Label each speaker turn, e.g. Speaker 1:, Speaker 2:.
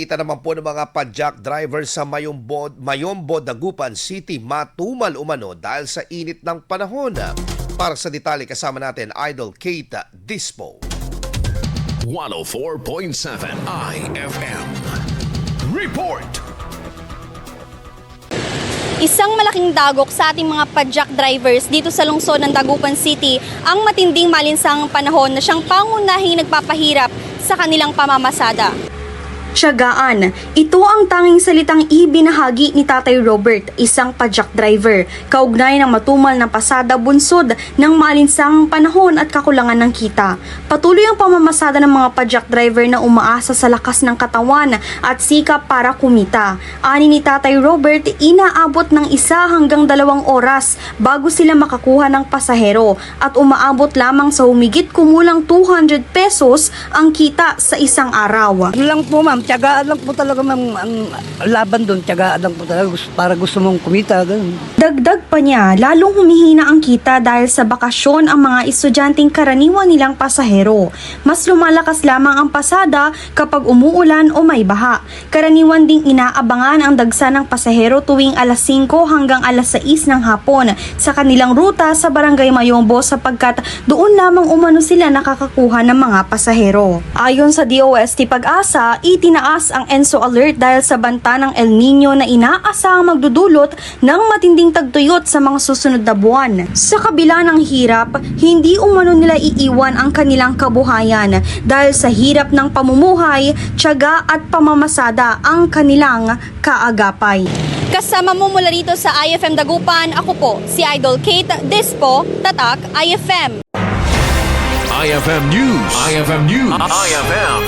Speaker 1: kita naman po ng mga padjak drivers sa Mayombo, Dagupan City matumal umano dahil sa init ng panahon. Para sa detalye kasama natin Idol Kate Dispo.
Speaker 2: 104.7 IFM Report.
Speaker 3: Isang malaking dagok sa ating mga padjak drivers dito sa lungsod ng Dagupan City ang matinding malinsangang panahon na siyang pangunahing nagpapahirap sa kanilang pamamasada. Tiyagaan, ito ang tanging salitang ibinahagi ni Tatay Robert, isang padjak driver, kaugnay ng matumal na pasada bunsod ng malinsangang panahon at kakulangan ng kita. Patuloy ang pamamasada ng mga padjak driver na umaasa sa lakas ng katawan at sikap para kumita. Ani ni Tatay Robert, inaabot ng 1 hanggang 2 oras bago sila makakuha ng pasahero at umaabot lamang sa humigit kumulang 200 pesos ang kita sa isang araw.
Speaker 4: Ano lang po ma'am, tiyagaan lang po talaga ma'am, ang laban doon, tiyagaan lang po talaga para gusto mong kumita. Ganun.
Speaker 3: Dagdag pa niya, lalong humihina ang kita dahil sa bakasyon ang mga estudyanteng karaniwan nilang pasahero. Mas lumalakas lamang ang pasada kapag umuulan o may baha. Karaniwan ding inaabangan ang dagsa ng pasahero tuwing alas 5 hanggang alas 6 ng hapon sa kanilang ruta sa Barangay Mayombo sapagkat doon lamang umano sila nakakakuha ng mga pasahero. Ayon sa DOST Pag-asa, itinaas ang ENSO alert dahil sa banta ng El Nino na inaasahang magdudulot ng matinding tagtuyot sa mga susunod na buwan. Sa kabila ng hirap, hindi umano nila iiwan ang kanilang kabuhayan dahil sa hirap ng pamumuhay, tiyaga at pamamasada ang kanilang kaagapay. Kasama mo mula dito sa IFM Dagupan, ako po si Idol Kate Dispo, Tatak IFM.
Speaker 2: IFM News. IFM News. IFM.